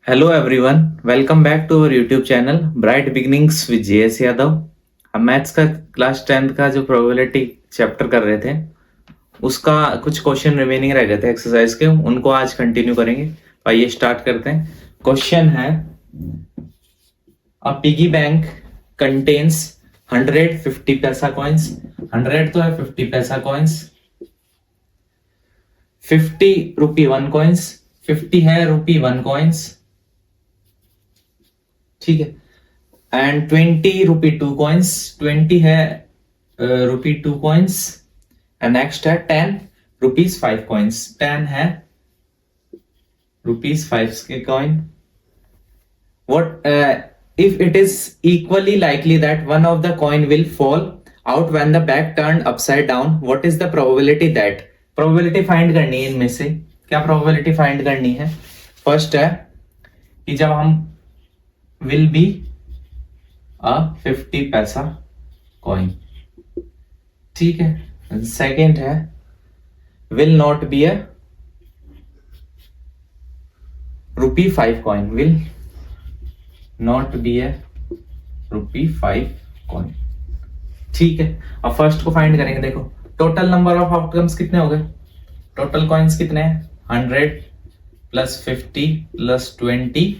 Hello everyone, welcome back to our YouTube channel Bright Beginnings with JS Yadav. हम maths का class 10th का जो probability chapter कर रहे थे उसका कुछ क्वेश्चन रिमेनिंग रह गए थे एक्सरसाइज के, उनको आज कंटिन्यू करेंगे। आइए स्टार्ट करते हैं। क्वेश्चन है, अ पिगी बैंक कंटेन्स 100 50 पैसा कॉइन्स। 100 तो है, 50 पैसा कॉइन्स, 50 रुपी 1 कॉइन्स, 50 है रुपी 1 कॉइन्स, ठीक है। एंड 20 रुपी 2 कॉइन्स, 20 है रुपी 2 कॉइन्स। एंड नेक्स्ट है 10 रुपीज 5 कॉइन्स, 10 है रुपीज 5 के coin. What if it is equally likely that one of the coin will fall out when the back turned upside down, what is the probability that? probability find करनी है इनमें से। क्या probability find करनी है? First है कि जब हम will be a 50 पैसा कॉइन, ठीक है। सेकेंड है will not be a rupee 5 coin, will not be a rupee 5 coin, ठीक है। अब फर्स्ट को फाइंड करेंगे। देखो टोटल नंबर ऑफ आउटकम्स कितने हो गए, टोटल कॉइन्स कितने हैं, 100 प्लस 50 प्लस 20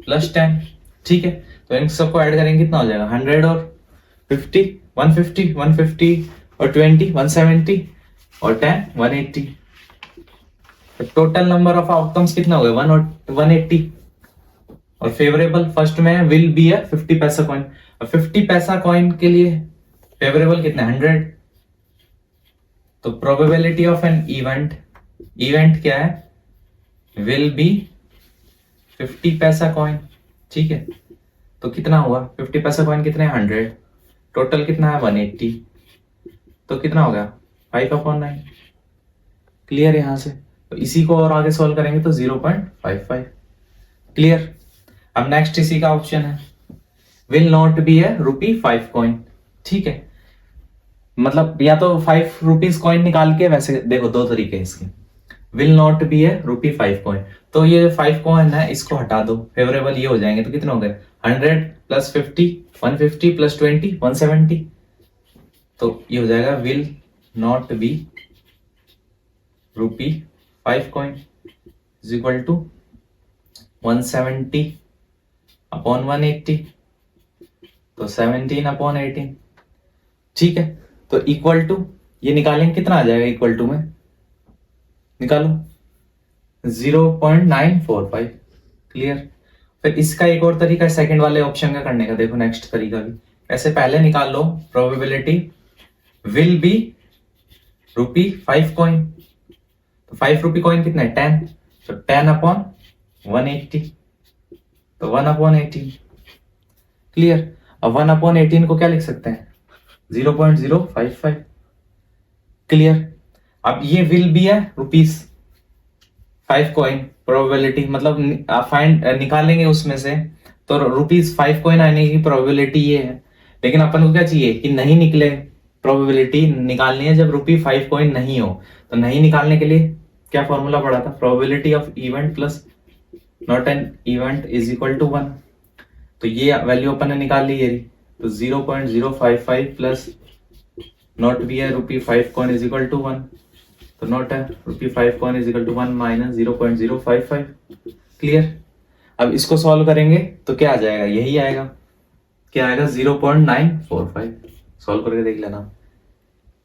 प्लस 10, ठीक है। तो इन सबको ऐड करेंगे कितना हो जाएगा, 100 और 50 150, 150 और 20 170 और 10 180। तो टोटल नंबर ऑफ आउटकम्स कितना हो गया, 1 और 180। और फेवरेबल फर्स्ट में विल बी है 50 पैसा कॉइन। और 50 पैसा कॉइन के लिए फेवरेबल कितना, 100। तो probability of an event, event क्या है, विल बी 50 पैसा कॉइन, ठीक है। तो कितना हुआ, 50 पैसा कॉइन कितने, 100, टोटल कितना है 180, तो कितना हो गया 5/9। क्लियर यहां से। तो इसी को और आगे सॉल्व करेंगे तो 0.55। क्लियर। अब नेक्स्ट इसी का ऑप्शन है, विल नॉट बी है रुपी 5 कॉइन, ठीक है। मतलब या तो 5 रुपीज कॉइन निकाल के, वैसे देखो दो तरीके हैं इसके, विल नॉट बी है रुपी 5 कॉइन। तो ये 5 कॉइन है इसको हटा दो, फेवरेबल ये हो जाएंगे। तो कितने हो गए, 100 प्लस 50 150 प्लस 20 170। तो ये हो जाएगा will not be rupee 5 coin is equal to 170 upon 180, तो 17/18, ठीक है। तो इक्वल टू ये निकालेंगे, कितना आ जाएगा इक्वल टू में, निकालो 0.945। क्लियर। फिर इसका एक और तरीका सेकंड वाले ऑप्शन का करने का, देखो नेक्स्ट तरीका भी ऐसे, पहले निकाल लो probability will be rupee 5 coin. तो 5 रुपी कॉइन कितना है, 10, तो 10/180, तो 1/18। क्लियर। अब 1/18 को क्या लिख सकते हैं, 0.055। क्लियर। अब ये विल भी है रुपीज 5 कॉइन, प्रोबेबिलिटी मतलब फाइंड निकालेंगे उसमें से, तो रुपीज 5 कॉइन आने की प्रोबेबिलिटी ये है। लेकिन अपन को क्या चाहिए कि नहीं निकले, प्रोबेबिलिटी निकालनी है जब रुपी 5 कॉइन नहीं हो। तो नहीं निकालने के लिए क्या फॉर्मूला पड़ा था, probability of event plus not an event is equal to 1। तो ये वैल्यू अपन ने निकाल ली, ये तो 0.055 प्लस नॉट बी है rupee 5 coin is equal to 1। तो नॉट है rupee 5 coin is equal to 1 minus 0.055। Clear. अब इसको सॉल्व करेंगे तो क्या आ जाएगा, यही आएगा, क्या आएगा 0.945। सॉल्व करके देख लेना।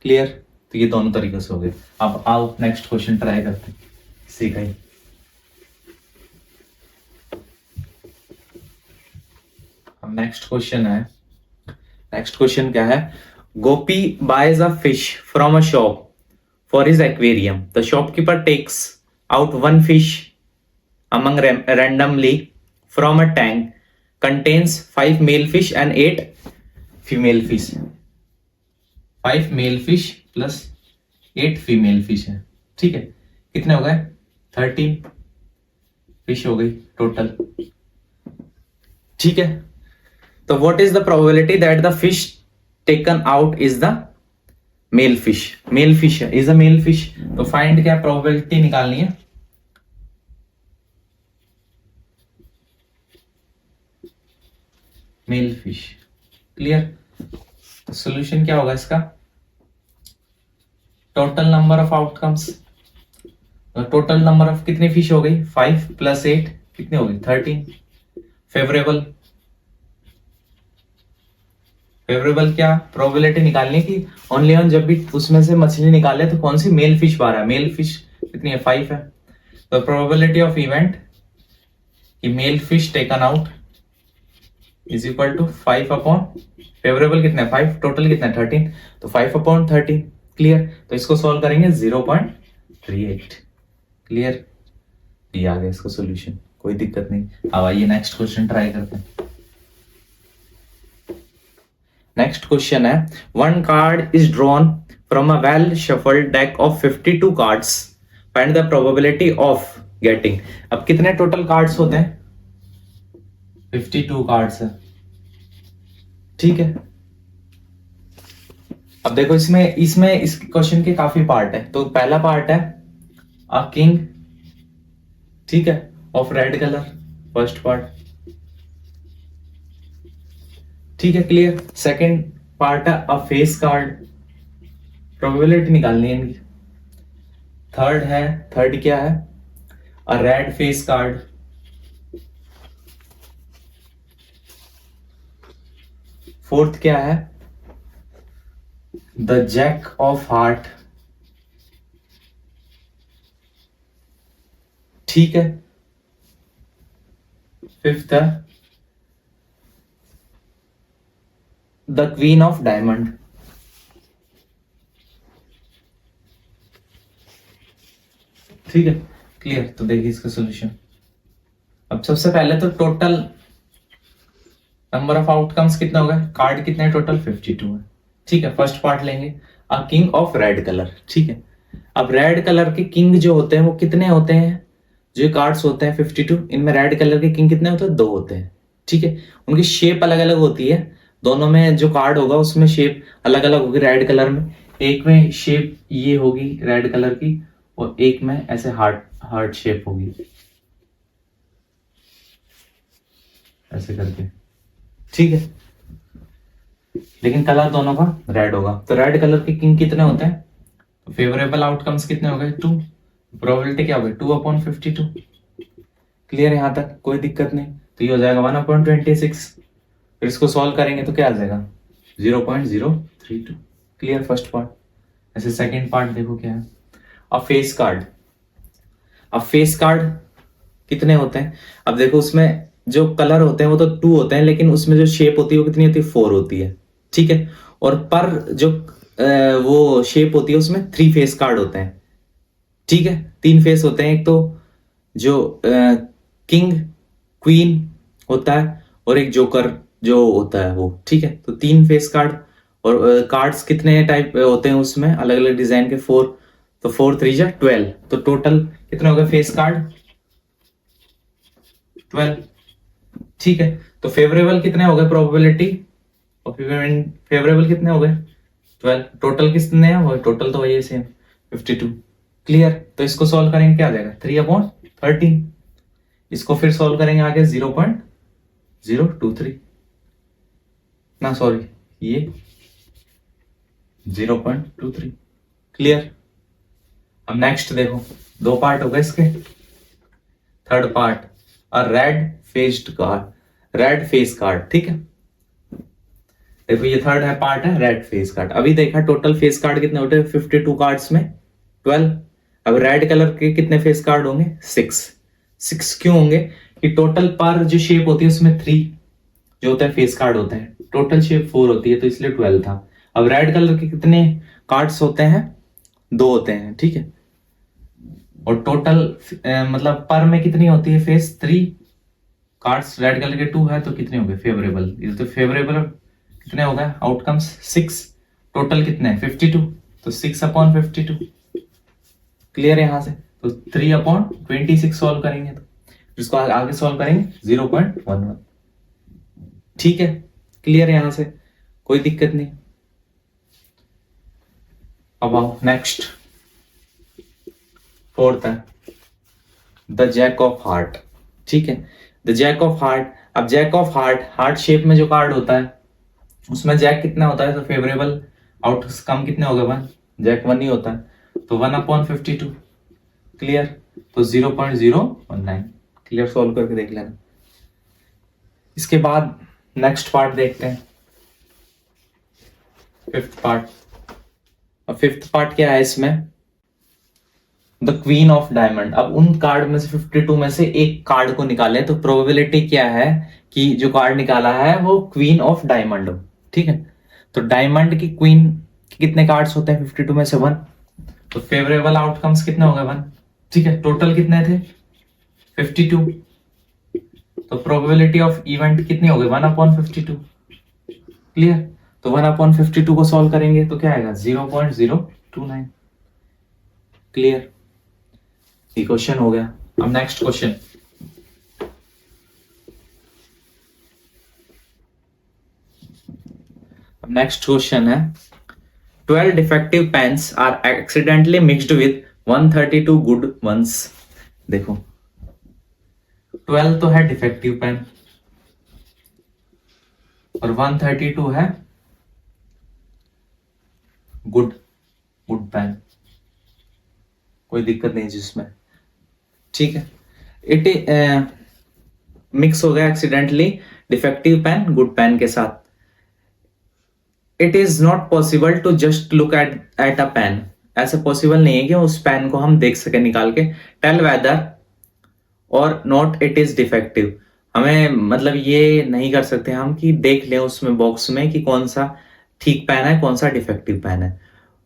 क्लियर। तो ये दोनों तरीके से हो गए। अब आओ नेक्स्ट क्वेश्चन ट्राई करते हैं, सीखा ही। अब नेक्स्ट क्वेश्चन है, नेक्स्ट क्वेश्चन क्या है, Gopi buys a fish from a shop for his aquarium. The shopkeeper takes out one fish among randomly from a tank, contains 5 male fish and 8 female fish. 5 male fish plus 8 female fish है, ठीक है। कितने हो गए, 13 fish हो गई total, ठीक है। तो what is the probability that the fish taken out is the male fish, male fish है, इज अ मेल फिश। तो फाइंड क्या प्रोबेबिलिटी निकालनी है, मेल फिश। क्लियर? तो सोल्यूशन क्या होगा इसका? Total number of outcomes, total number of कितनी फिश हो गई? 5 + 8 कितने हो गई? 13। फेवरेबल, फेवरेबल क्या? प्रोबेबिलिटी निकालने की ओनली ऑन, जब भी उसमें से मछली निकाले तो कौन सी मेल फिश बाहर है। मेल फिश कितनी है? 5 है। तो प्रोबेबिलिटी ऑफ इवेंट कि male fish taken out is equal to 5 upon favourable कितना है? 5, टोटल कितना है? 13, तो 5 अपॉन 13। क्लियर? तो इसको सॉल्व करेंगे 0.38। क्लियर? ये आ गया इसका सॉल्यूशन, कोई दिक्कत नहीं। अब आइए नेक्स्ट क्वेश्चन ट्राई करते हैं। नेक्स्ट क्वेश्चन है, one card is drawn from a well shuffled deck of 52 cards, find the probability of getting. अब कितने टोटल कार्ड्स होते हैं? 52 कार्ड्स है। ठीक है, अब देखो इसमें इसमें इस क्वेश्चन के काफी पार्ट है। तो पहला पार्ट है अ किंग, ठीक है, of red colour, first part, ठीक है, क्लियर। सेकंड पार्ट है अ फेस कार्ड, प्रोबेबिलिटी निकालनी है इनकी। थर्ड क्या है? अ रेड फेस कार्ड। फोर्थ क्या है? द जैक ऑफ हार्ट, ठीक है। फिफ्थ है द क्वीन ऑफ डायमंड। ठीक है, क्लियर। तो देखिए इसका सॉल्यूशन। अब सबसे पहले तो टोटल नंबर ऑफ आउटकम्स कितना होगा? कार्ड कितने हैं टोटल? 52 है। ठीक है, फर्स्ट पार्ट लेंगे a king of red colour. ठीक है, अब रेड कलर के किंग जो होते हैं वो कितने होते हैं? जो कार्ड्स होते हैं 52, इनमें रेड कलर के किंग कितने होते हैं? 2 होते हैं। ठीक है, उनकी शेप अलग अलग होती है। दोनों में जो कार्ड होगा उसमें शेप अलग अलग होगी। रेड कलर में एक में शेप ये होगी रेड कलर की, और एक में ऐसे हार्ट शेप होगी, ऐसे करके। ठीक है, लेकिन कलर दोनों का रेड होगा। तो रेड कलर के किंग कितने होते हैं? तो फेवरेबल आउटकम्स कितने हो गए? 2। प्रोबेबिलिटी क्या हो गई? 2/52। क्लियर? यहां तक कोई दिक्कत नहीं। तो ये हो जाएगा 1/26। फिर इसको सॉल्व करेंगे तो क्या आ जाएगा? 0.032। क्लियर? First part. ऐसे सेकेंड पार्ट देखो क्या है। अब फेस कार्ड, अब फेस कार्ड कितने होते हैं? अब देखो उसमें जो कलर होते हैं वो तो 2 होते हैं, लेकिन उसमें जो शेप होती है वो कितनी होती है? 4 होती है। ठीक है, और पर जो वो शेप होती है उसमें 3 फेस कार्ड होते हैं। ठीक है, 3 फेस होते हैं। एक तो जो किंग क्वीन होता है, और एक जोकर जो होता है वो। ठीक है, तो 3 फेस कार्ड। और कार्ड्स कितने टाइप होते हैं उसमें? अलग अलग डिजाइन के 4। तो 4 3 जा 12। तो टोटल कितने हो गए फेस कार्ड? 12। ठीक है, तो फेवरेबल कितने हो गए? प्रोबेबिलिटी और फेवरेबल कितने हो गए? 12। टोटल कितने हैं? वो टोटल तो वही है सेम, 52। क्लियर? तो इसको सॉल्व करेंगे क्या आ जाएगा? 3/13। इसको फिर सॉल्व करेंगे आगे 0.023 ना, सॉरी, ये 0.23। क्लियर? अब नेक्स्ट देखो, 2 पार्ट हो गए इसके। Third part a red faced card, red face card. ठीक है, देखो ये थर्ड है पार्ट है रेड फेस कार्ड। अभी देखा टोटल फेस कार्ड कितने होते हैं 52 कार्ड्स में? 12। अब रेड कलर के कितने फेस कार्ड होंगे? 6 क्यों होंगे? कि टोटल पर जो शेप होती है उसमें 3 जो होता है फेस कार्ड होते हैं, टोटल शेप 4 होती है, तो इसलिए 12 था। अब रेड कलर के कितने कार्ड्स होते हैं? 2 होते हैं। ठीक है, और टोटल मतलब पर में कितनी होती है फेस? 3 कार्ड्स। रेड कलर के 2 है तो कितने हो गए फेवरेबल? ये तो फेवरेबल कितने हो गए आउटकम्स? 6। टोटल कितने हैं? 52। तो 6/52। क्लियर? यहां से तो 3/26 सॉल्व करेंगे, तो इसको आगे सॉल्व करेंगे 0.11। ठीक है, क्लियर? यहां से कोई दिक्कत नहीं। अब आओ नेक्स्ट, फोर्थ है द जैक ऑफ हार्ट। ठीक है, द जैक ऑफ हार्ट अब जैक ऑफ हार्ट शेप में जो कार्ड होता है उसमें जैक कितना होता है, तो फेवरेबल आउटकम कितने हो गए, 1, जैक 1 ही होता है, तो 1/52, क्लियर, तो 0.019, क्लियर, सॉल्व करके देख लेना। इसके बाद नेक्स्ट पार्ट देखते हैं, फिफ्थ पार्ट। अब फिफ्थ पार्ट क्या है इसमें, द क्वीन ऑफ डायमंड। अब उन कार्ड में से 52 में से एक कार्ड को निकाले तो प्रोबेबिलिटी क्या है कि जो कार्ड निकाला है वो क्वीन ऑफ डायमंड हो, ठीक है। तो डायमंड की क्वीन के कितने कार्ड्स होते हैं, 52 में से 1, तो फेवरेबल आउटकम्स कितने हो गए, 1, ठीक है। टोटल कितने थे, 52, तो प्रोबेबिलिटी ऑफ इवेंट कितनी हो गई, 1/52, क्लियर। तो 1/52 को सॉल्व करेंगे तो क्या आएगा, 0.029, क्लियर, ये क्वेश्चन हो गया। अब नेक्स्ट क्वेश्चन, नेक्स्ट क्वेश्चन है 12 defective pens are accidentally mixed with 132 good ones. देखो 12 तो है डिफेक्टिव पेन और 132 है गुड पेन, कोई दिक्कत नहीं जिसमें, ठीक है। इट मिक्स हो गया accidentally defective pen good pen के साथ। It is not possible to just look at a pen, ऐसा पॉसिबल नहीं है कि उस पेन को हम देख सके निकाल के। टेल वेदर और नॉट इट इज डिफेक्टिव, हमें मतलब ये नहीं कर सकते हम कि देख लें उसमें बॉक्स में कि कौन सा ठीक पेन है कौन सा डिफेक्टिव पेन है।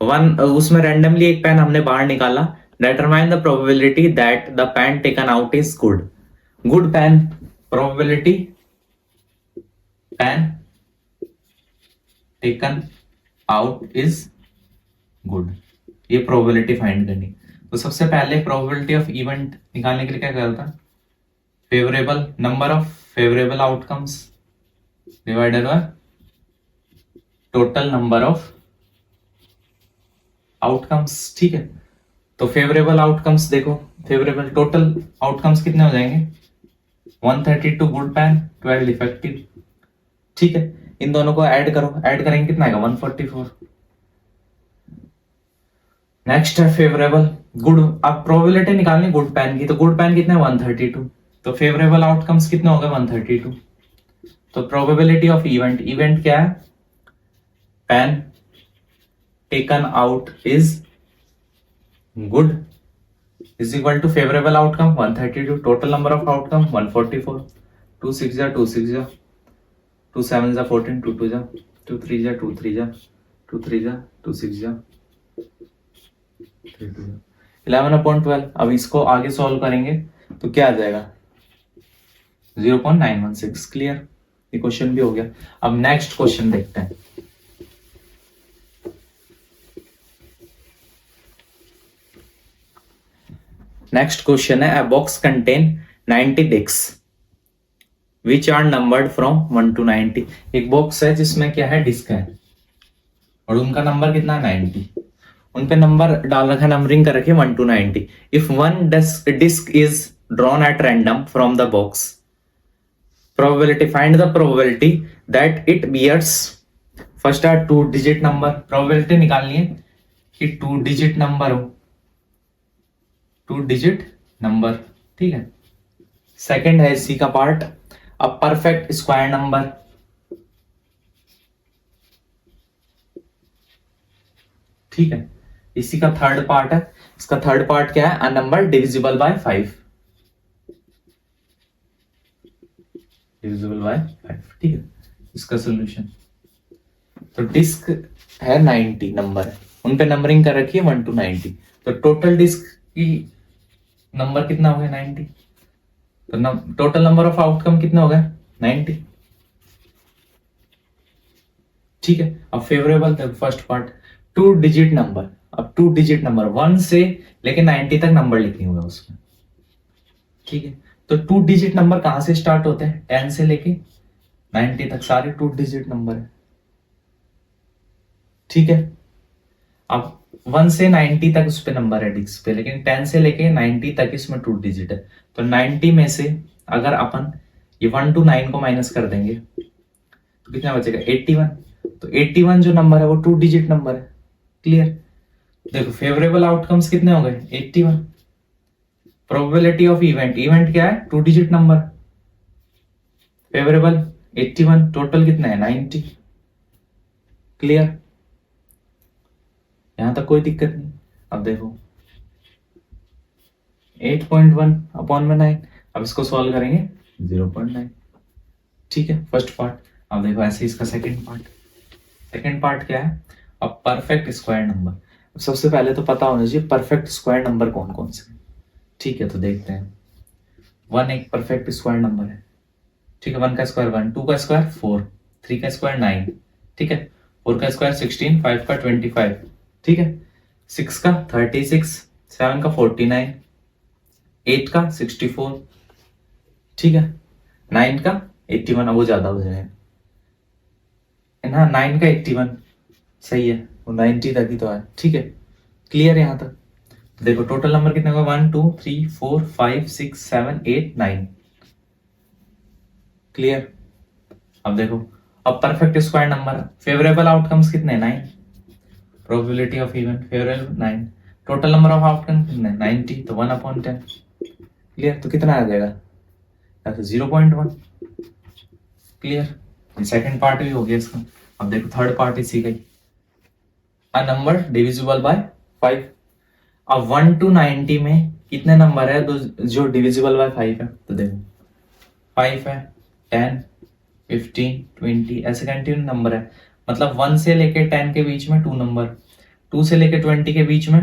उसमें रैंडमली एक पेन हमने बाहर निकाला, determine the probability that the pen taken out is good pen probability pen taken out is good, ये probability फाइंड करनी। तो सबसे पहले probability of event निकालने के लिए क्या करता, favourable number of favourable outcomes divided by total number of outcomes, ठीक है। तो फेवरेबल आउटकम्स देखो, फेवरेबल टोटल आउटकम्स कितने हो जाएंगे, 132 गुड पेन 12 डिफेक्टिव, ठीक है। इन दोनों को ऐड करो, ऐड करेंगे कितना आएगा, 144। नेक्स्ट है फेवरेबल गुड, अब प्रोबेबिलिटी निकालनी गुड पेन की, तो गुड पेन कितने 132, तो फेवरेबल आउटकम्स कितने हो गए 132। तो प्रोबेबिलिटी ऑफ इवेंट क्या है, pen taken out is good is equal to favorable outcome 132, total number of outcome 144, 2 6 जा 2 6 जा 2 7 जा 14, 2 2 जा 2 3 जा 2 3 जा 2 3 जा 2 6 जा 3 2 जा 11/12। अब इसको आगे सॉल्व करेंगे तो क्या आ जाएगा, 0.916, क्लियर, ये क्वेश्चन भी हो गया। अब नेक्स्ट क्वेश्चन देखते हैं। नेक्स्ट क्वेश्चन है, a box contain 90 discs which are numbered from 1 to 90। एक बॉक्स है जिसमें क्या है, डिस्क है और उनका नंबर कितना है 90, उन पे नंबर डाल रखा है, नंबरिंग कर रखी है 1 to 90। If one disc is drawn at random from the box, probability find the probability that it bears, first है 2 डिजिट नंबर, प्रोबेबिलिटी निकालनी है कि 2 डिजिट नंबर हो, 2 डिजिट नंबर, ठीक है। सेकंड है इसी का part, a perfect square number, ठीक है। इसी का थर्ड पार्ट है, इसका थर्ड पार्ट क्या है, a number divisible by 5, divisible by 5, ठीक है। इसका सॉल्यूशन, तो डिस्क है 90 नंबर है, उन पे नंबरिंग कर रखी है 1 to 90, तो टोटल डिस्क की नंबर कितना हो गया 90, तो टोटल नंबर ऑफ आउटकम कितना हो गया 90, ठीक है। अब favourable first part 2 digit number, अब 2 डिजिट नंबर 1 से लेके 90 तक नंबर लिखनी होगा उसमें, ठीक है। तो 2 डिजिट नंबर कहां से स्टार्ट होते हैं, 10 से लेके 90 तक सारे 2 डिजिट नंबर है, ठीक है। अब 1 से 90 तक उस पे नंबर है डिस्क पे, लेकिन 10 से लेके 90 तक इसमें 2 डिजिट है, तो 90 में से अगर अपन ये 1 to 9 को माइनस कर देंगे तो कितना बचेगा 81। तो 81 जो नंबर है वो 2 डिजिट नंबर है। क्लियर। देखो फेवरेबल आउटकम्स कितने हो गए 81। प्रोबेबिलिटी ऑफ इवेंट, इवेंट क्या है 2 डिजिट नंबर, फेवरेबल 81, टोटल कितना है 90। क्लियर, यहां तक कोई दिक्कत नहीं। अब देखो 8.1 अपॉन में 9, अब इसको सॉल्व करेंगे 0.9। ठीक है फर्स्ट पार्ट। अब देखो ऐसे इसका सेकंड पार्ट। सेकंड पार्ट क्या है, अब परफेक्ट स्क्वायर नंबर। सबसे पहले तो पता होना चाहिए परफेक्ट स्क्वायर नंबर कौन कौन से। ठीक है तो देखते हैं। 1 एक परफेक्ट स्क्वायर नंबर है। ठीक है, 1 का स्क्वायर 1, 2 का स्क्वायर 4, 3 का स्क्वायर 9, ठीक है, 4 का स्क्वायर 16, 5 का 25, ठीक है, 6 का 36, 7 का 49, 8 का 64, ठीक है, 9 का 81, अब वो ज्यादा हो जाएगा ना, 9 का 81 सही है, वो 90 तक ही तो है। ठीक है क्लियर यहां तक। तो देखो टोटल नंबर कितने होगा 1 2 3 4 5 6 7 8 9। क्लियर। अब देखो अब perfect square number, favourable outcomes कितने 9, probability of event favourable 9, total number of outcome कितने 90, तो 1/10। क्लियर, तो कितना आ जाएगा तो 0.1। क्लियर, सेकंड पार्ट भी हो गया इसका। अब देखो थर्ड पार्ट इसी का ही, अ नंबर डिविजिबल बाय 5। अब 1 to 90 में कितने नंबर है जो डिविजिबल बाय 5 है, तो देखो 5 है, 10, 15, 20 ऐसे कंटिन्यू नंबर है। मतलब 1 से लेके 10 के बीच में 2 नंबर, 2 से लेके 20 के बीच में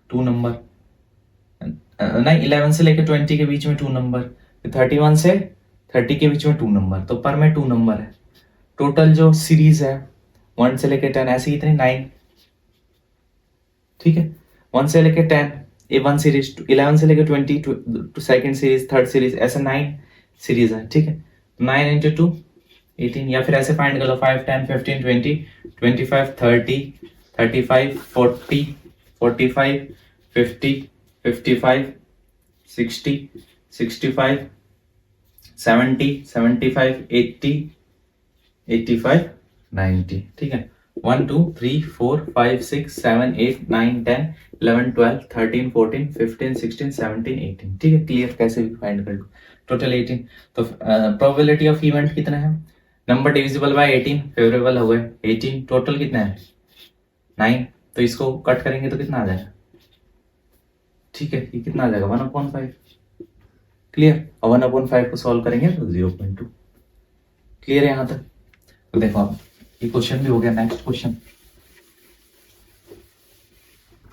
2 नंबर, नहीं 11 से लेके 20 के बीच में 2 नंबर, 31 से 30 के बीच में 2 नंबर, तो पर में 2 नंबर है। टोटल जो सीरीज है 1 से लेके 10 ऐसे कितने 9। ठीक है, 1 से लेके 10 ये 1 सीरीज, 11 से लेके 20 to second series, third series, ऐसे 9 सीरीज है। ठीक है, 9 इंटू 2 18, या फिर ऐसे फाइंड कर लो 5 10 15 20 25 30 35 40 45 50 55 60 65 70 75 80 85 90। ठीक है, 1 2 3 4 5 6 7 8 9 10 11 12 13 14 15 16 17 18। ठीक है क्लियर, कैसे भी फाइंड कर लो, टोटल 18। तो प्रोबेबिलिटी ऑफ इवेंट कितना है, नंबर डिविजिबल बाय 18, फेवरेबल हो गए 18, टोटल कितना है 9, तो इसको कट करेंगे तो कितना आ जाएगा। ठीक है, ये कितना आ जाएगा 1/5। क्लियर, और 1/5 को सॉल्व करेंगे तो 0.2। क्लियर है यहां तक। तो देखो आप ये क्वेश्चन भी हो गया। नेक्स्ट क्वेश्चन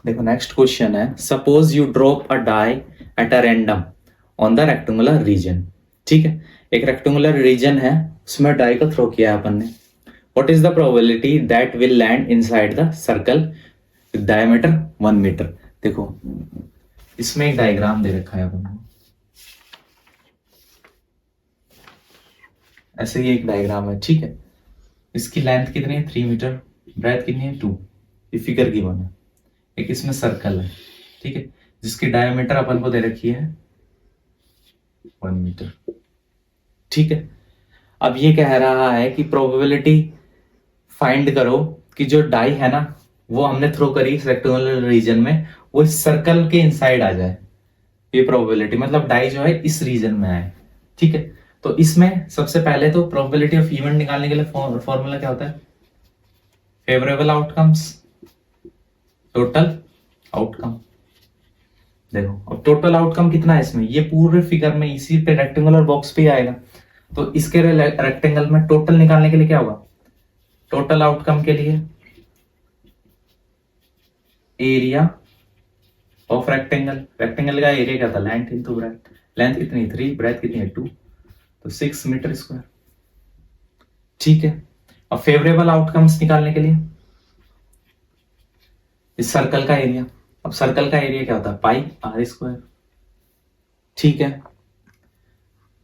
देखो, नेक्स्ट क्वेश्चन है suppose you drop a die at a random on the rectangular region. ठीक है, एक रेक्टेंगुलर रीजन है, उसमें डाई को थ्रो किया है अपन ने। What is the probability that will land inside the circle with diameter 1 metre. देखो इसमें एक डायग्राम दे रखा है अपन को, ऐसे ही एक डायग्राम है। ठीक है, इसकी लेंथ कितनी है 3 मीटर, ब्रेथ कितनी है 2, ये फिगर गिवन है। एक इसमें सर्कल है, ठीक है, जिसकी डायमीटर अपन को दे रखी है 1 मीटर। ठीक है, अब ये कह रहा है कि प्रोबेबिलिटी फाइंड करो कि जो डाई है ना वो हमने थ्रो करी इस रेक्टेंगुलर रीजन में, वो इस सर्कल के इनसाइड आ जाए। ये प्रोबेबिलिटी मतलब डाई जो है इस रीजन में आए। ठीक है, तो इसमें सबसे पहले तो प्रोबेबिलिटी ऑफ इवेंट निकालने के लिए फॉर्मूला क्या होता है, फेवरेबल आउटकम्स टोटल आउटकम। देखो अब टोटल आउटकम कितना है इसमें, ये पूरे फिगर में इसी पे रेक्टेंगुलर बॉक्स पे आएगा। तो इसके रेक्टेंगल में टोटल निकालने के लिए क्या होगा, टोटल आउटकम के लिए एरिया ऑफ रेक्टेंगल, रेक्टेंगल का एरिया क्या था लेंथ इनटू ब्रेथ, लेंथ कितनी 3, ब्रेथ कितनी है 2, तो 6 मीटर स्क्वायर। ठीक है, अब फेवरेबल आउटकम्स निकालने के लिए इस सर्कल का एरिया, अब सर्कल का एरिया क्या होता है पाई आर स्क्वायर। ठीक है,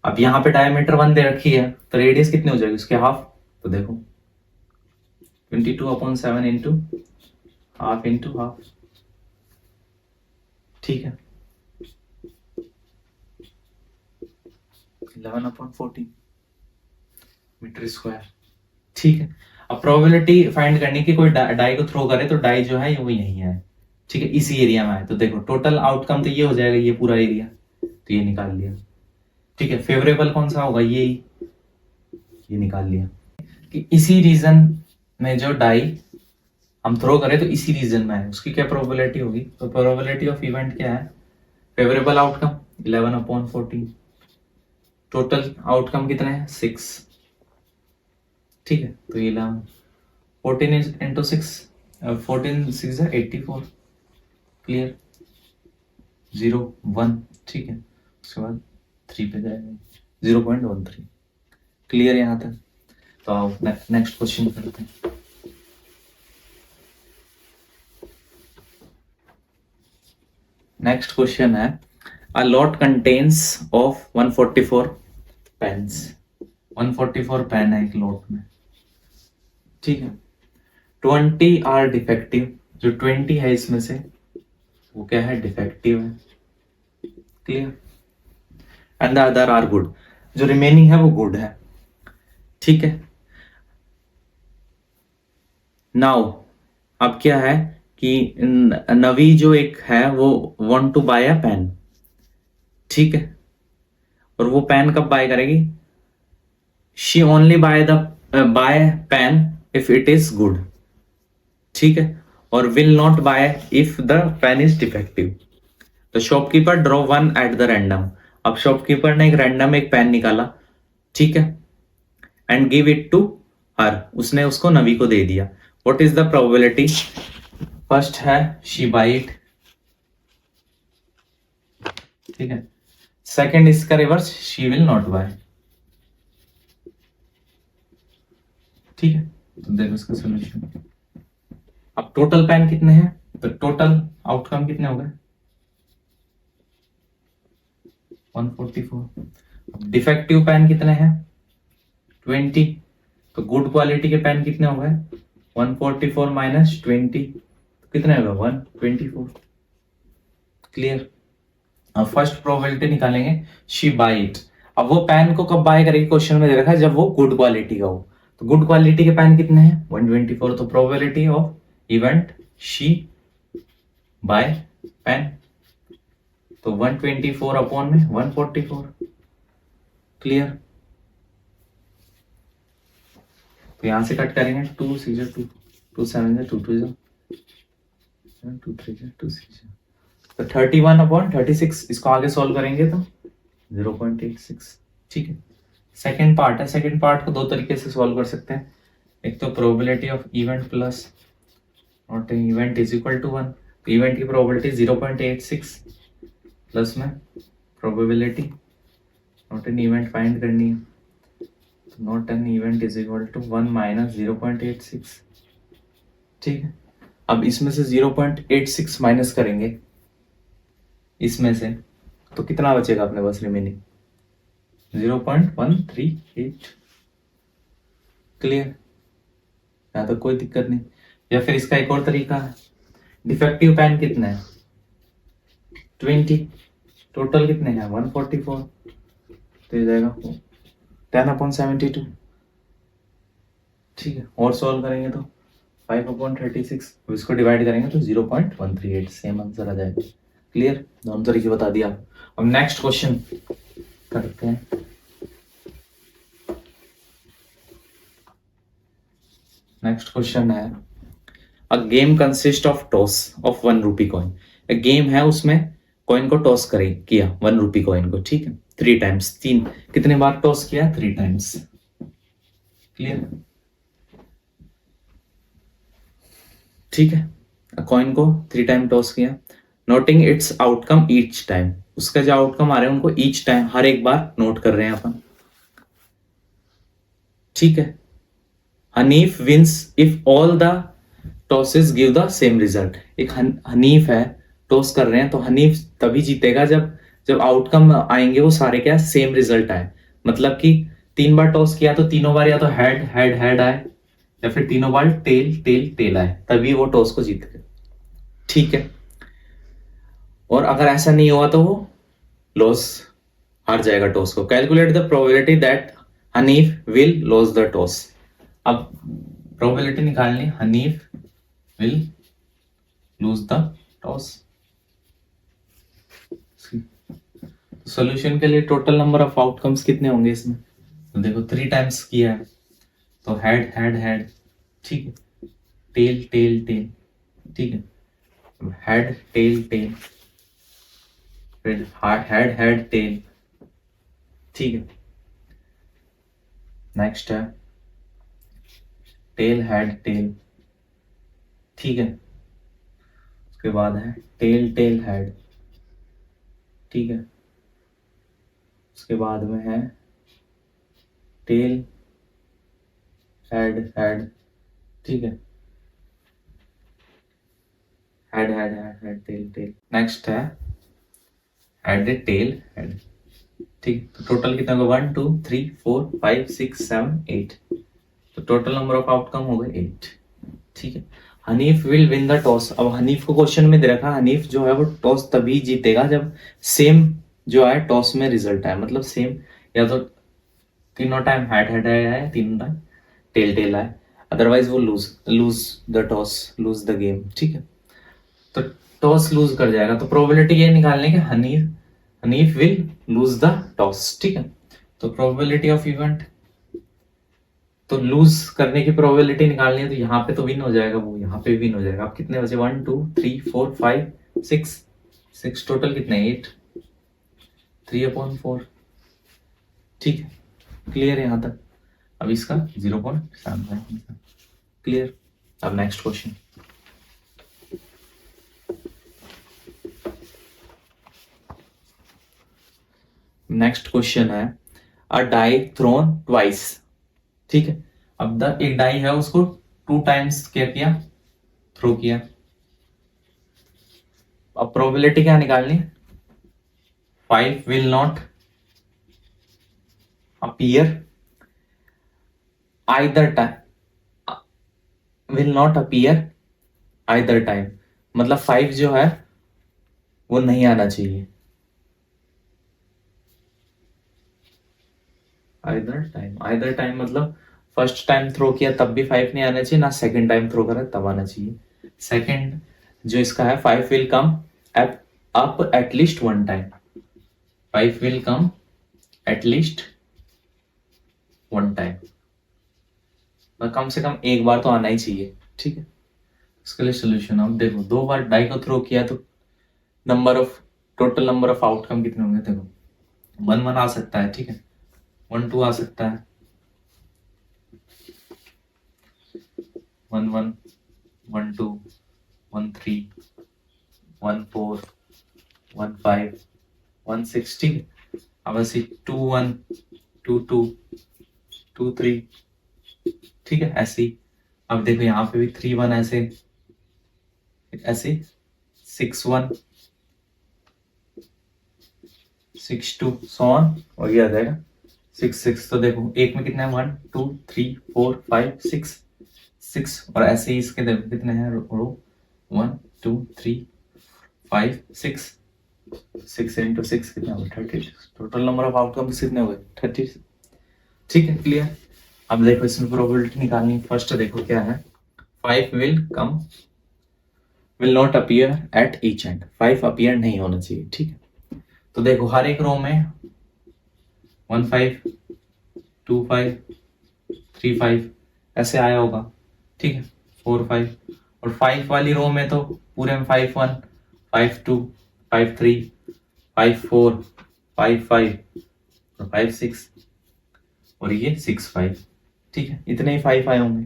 अब यहां पे डायमीटर 1 दे रखी है, तो रेडियस कितनी हो जाएगी उसके हाफ, तो देखो 22/7 इंटू हाफ इंटू हाफ। ठीक है, 11/14। Metre square. ठीक है, अब प्रोबेबिलिटी फाइंड करनी कि कोई डाई को थ्रो करे तो डाई जो है वो यही है। ठीक है, इसी एरिया में है, तो देखो टोटल आउटकम तो ये हो जाएगा, ये पूरा एरिया, तो ये निकाल लिया। ठीक है, फेवरेबल कौन सा होगा, ये निकाल लिया कि इसी रीजन में जो डाई हम थ्रो करें तो इसी रीजन में है, उसकी क्या प्रोबेबिलिटी होगी, तो प्रोबेबिलिटी ऑफ इवेंट क्या है, फेवरेबल आउटकम 11/14, टोटल आउटकम कितने हैं 6। ठीक है, तो 11 14 into 6, 14 6 है 84, क्लियर, 0 1। ठीक है, उसके बाद 3 पे जाएगा 0.13, क्लियर यहाँ तक। तो आओ नेक्स्ट क्वेश्चन करते हैं। नेक्स्ट क्वेश्चन है, a lot contains of 144 pens, 144 pen है एक लॉट में। ठीक है, 20 आर डिफेक्टिव, जो 20 है इसमें से वो क्या है, डिफेक्टिव है, clear, and the other are good, जो रिमेनिंग है वो गुड है। ठीक है, नाउ अब क्या है कि नवी जो एक है वो want to buy a pen. ठीक है, और वो पेन कब बाय करेगी, she only buy pen if it is good. ठीक है, और will not buy if the pen is defective. तो shopkeeper draw one at the random, अब शॉपकीपर ने एक रैंडम एक पेन निकाला, ठीक है, and give it to her, उसने उसको नवी को दे दिया। What is the probability, first है शी बाय इट, ठीक है, सेकंड इसका reverse she will not buy. ठीक है, तो देखो इसका सॉल्यूशन। अब टोटल पेन कितने हैं, तो टोटल आउटकम कितने हो गए 144। डिफेक्टिव पेन कितने हैं 20, तो गुड क्वालिटी के पेन कितने हो गए 144 माइनस 20, कितने होगा 124, क्लियर। अब फर्स्ट प्रोबेबिलिटी निकालेंगे, शी बाय इट। अब वो पेन को कब बाय करेगी, क्वेश्चन में दे रखा है जब वो गुड क्वालिटी का हो, तो गुड क्वालिटी के पेन कितने हैं 124, तो probability of event she buy pen, तो 124 अपॉन में 144, क्लियर। तो यहां से कट करेंगे 2 6 2 2 7 2 2 2 3 2 6, तो 31 अपॉन 36, इसको आगे सॉल्व करेंगे तो 0.86। ठीक है, सेकेंड पार्ट है, सेकेंड पार्ट को दो तरीके से सॉल्व कर सकते हैं, एक तो probability of event plus not event is equal to 1, event की प्रोबेबिलिटी 0.86 प्लस में probability not an event find करनी है, not an event is equal to 1 minus 0.86। ठीक है, अब इसमें से 0.86 माइनस करेंगे इसमें से, तो कितना बचेगा अपने पास रिमेनिंग 0.138, क्लियर, यहां तक कोई दिक्कत नहीं। या फिर इसका एक और तरीका है, डिफेक्टिव पेन कितने हैं 20, टोटल कितने हैं 144, तो ये जाएगा 10/72। ठीक है, और सॉल्व करेंगे तो 5/36, इसको डिवाइड करेंगे तो 0.138, सेम आंसर आ जाएगा, क्लियर, दोनों तरीके बता दिया। अब नेक्स्ट क्वेश्चन करते हैं। नेक्स्ट क्वेश्चन है, a game consist of toss of 1 रूपी कॉइन, गेम है उसमें कॉइन को टॉस किया 1 रूपी कॉइन को, ठीक है, 3 टाइम्स, कितने बार टॉस किया 3 टाइम्स, क्लियर। ठीक है, कॉइन को 3 टाइम टॉस किया, noting it's outcome each time, उसका जो आउटकम आ रहे हैं उनको ईच टाइम हर एक बार नोट कर रहे हैं अपन। ठीक है, Hanif wins if all the tosses give the same result, एक हनीफ है टॉस कर रहे हैं, तो हनीफ तभी जीतेगा जब आउटकम आएंगे वो सारे क्या सेम रिजल्ट आए, मतलब कि 3 बार टॉस किया तो तीनों बार या तो हेड हेड हेड आए या फिर तीनों बार टेल टेल टेल आए, तभी वो टॉस को जीत गए। ठीक है, और अगर ऐसा नहीं हुआ तो वो लॉस हार जाएगा टॉस को। Calculate the probability that Hanif will loss the toss. अब प्रोबेबिलिटी निकालनी, Hanif will lose the toss. Solution के लिए टोटल नंबर ऑफ आउटकम्स कितने होंगे इसमें, तो देखो 3 टाइम्स किया है तो हेड हेड हेड, ठीक है, टेल टेल टेल, ठीक है, हेड टेल टेल, फिर हेड हेड टेल, ठीक है, नेक्स्ट है टेल हेड टेल, ठीक है, उसके बाद है टेल टेल हेड, ठीक है, उसके बाद में है टेल हेड हेड, ठीक है, head head head head tail tail, next है हेड टेल हेड, ठीक। तो टोटल कितना होगा 1 2 3 4 5 6 7 8, तो टोटल नंबर ऑफ आउटकम हो गए 8, ठीक है। Hanif will win the toss. अब हनीफ को क्वेश्चन में दे रखा, हनीफ जो है वो टॉस तभी जीतेगा जब सेम जो है टॉस में रिजल्ट आए, मतलब सेम, या तो तीनों टाइम हेड हेड आया है, तीनों टाइम टेल टेल आए, अदरवाइज वो lose the toss, lose the game, ठीक है। तो टॉस लूज कर जाएगा, तो प्रोबेबिलिटी ये निकालने के Hanif will lose the toss, ठीक है। तो प्रोबेबिलिटी ऑफ इवेंट, तो लूज करने की प्रोबेबिलिटी निकालनी है, तो यहाँ पे तो विन हो जाएगा, वो यहाँ पे विन हो जाएगा। अब कितने बचे 1 2 3 4 5 6 टोटल कितने 8, 3/4, ठीक है, क्लियर है यहाँ तक। अब इसका 0.75 क्लियर। अब नेक्स्ट क्वेश्चन, नेक्स्ट क्वेश्चन है अ डाई थ्रोन ट्वाइस, ठीक है। अब एक डाई है उसको 2 टाइम्स क्या किया, थ्रो किया। अब प्रोबेबिलिटी क्या निकालनी, 5 will not appear either time, will not appear either time, मतलब 5 जो है वो नहीं आना चाहिए आइदर टाइम मतलब फर्स्ट टाइम थ्रो किया तब भी 5 नहीं आना चाहिए, ना सेकंड टाइम थ्रो करा तब आना चाहिए। सेकंड जो इसका है 5 will come up at least 1 time, 5 will come at least 1 time, कम से कम एक बार तो आना ही चाहिए, ठीक है। इसके लिए सोल्यूशन, अब देखो 2 बार डाई को थ्रो किया तो टोटल नंबर ऑफ आउटकम कितने होंगे, देखो 1 1 आ सकता है, ठीक है, 1 2 आ सकता है, 1 1 1 2 1 3 1 4 1 5 1 6, ठीक है। अब ऐसे 2 1 2 2 2 3, ठीक है, ऐसे ही। अब देखो यहाँ पे भी 3 1 ऐसे 6 1 6 2 सो ऑन, और ये आ जाएगा 6 6। तो देखो एक में कितना है 1 2 3 4 5 6, और ऐसे ही इसके देखो कितने हैं रो 1 2 3 5 6 इंटू 6 कितना होगा 30, टोटल नंबर ऑफ आउटकम्स कितने हो गए 30, ठीक है, क्लियर। अब देखो इसमें प्रोबेबिलिटी निकालनी, फर्स्ट देखो क्या है, 5 will not appear at each and, 5 appear नहीं होना चाहिए, ठीक है। तो देखो हर एक रो में 1 5 2 5 3 5 ऐसे आया होगा, ठीक है, 4 5, और 5 वाली रो में तो पूरे में 5 1 5 2 5 3 5 4 5 5 और 5 6, और ये 6 5, ठीक है, इतने ही 5 आए होंगे।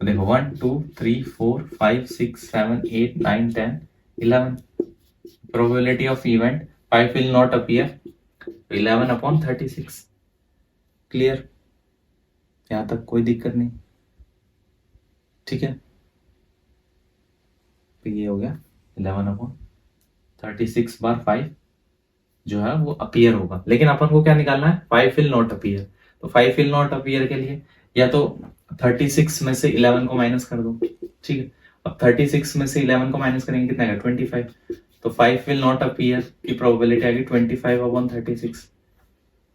तो देखो 1 2 3 4 5 6 7 8 9 10 11, probability of event 5 will not appear 11/36, clear, यहां तक कोई दिक्कत नहीं, ठीक है। तो ये हो गया 11/36 बार 5 जो है वो अपीयर होगा, लेकिन अपन को क्या निकालना है 5 विल नॉट अपीयर। तो 5 विल नॉट अपीयर के लिए या तो 36 में से 11 को माइनस कर दो, ठीक है। अब 36 में से 11 को माइनस करेंगे कितना आएगा 25, तो 5 विल नॉट अपीयर की प्रोबेबिलिटी आएगी 25/36,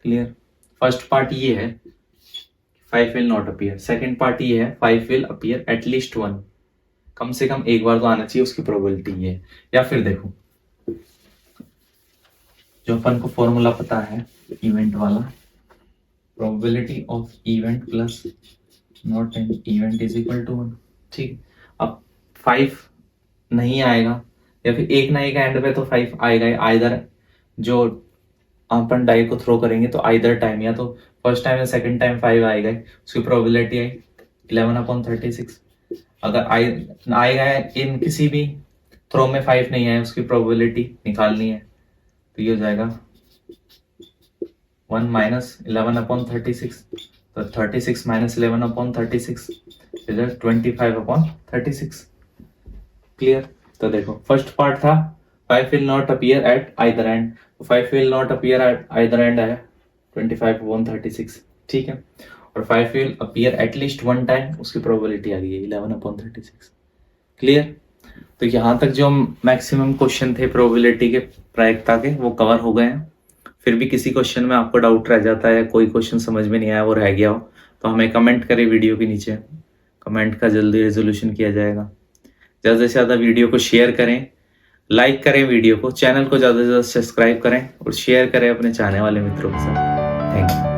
क्लियर। फर्स्ट पार्ट ये है, 5 will not appear. Second part ये है 5 will appear at least one, कम से कम एक बार तो आना चाहिए, उसकी प्रोबेबिलिटी ये है। या फिर देखो जो अपन को फॉर्मूला पता है इवेंट वाला, probability of event plus not an event is equal to 1। ठीक, अब 5 नहीं आएगा या फिर एक ना एक एंड पे तो 5 आएगा, आइदर जो अपन डाई को थ्रो करेंगे तो आइदर टाइम, या तो फर्स्ट टाइम या सेकंड टाइम 5 आएगा, उसकी प्रोबेबिलिटी आई 11/36। अगर आएगा इन किसी भी थ्रो में 5 नहीं आए, उसकी प्रोबेबिलिटी निकालनी है, तो ये हो जाएगा 1 - 11/36, तो 36 - 11/36 इज 25/36। क्लियर? तो देखो फर्स्ट पार्ट था 5 will not appear at either end, 5 will not appear at either end है 25/36। ठीक है, और 5 will appear at least one time, उसकी प्रोबेबिलिटी आ गई है 11/36। क्लियर? तो यहाँ तक जो मैक्सिमम क्वेश्चन थे प्रोबेबिलिटी के प्रायिकता के वो कवर हो गए हैं। फिर भी किसी क्वेश्चन में आपको डाउट रह जाता है, कोई क्वेश्चन समझ में नहीं आया, वो रह गया हो, तो हमें कमेंट करें वीडियो के नीचे, कमेंट का जल्दी रेजोल्यूशन किया जाएगा। ज़्यादा से ज़्यादा वीडियो को शेयर करें, लाइक करें वीडियो को, चैनल को ज़्यादा से ज़्यादा सब्सक्राइब करें और शेयर करें अपने चाहने वाले मित्रों के साथ। Thank you.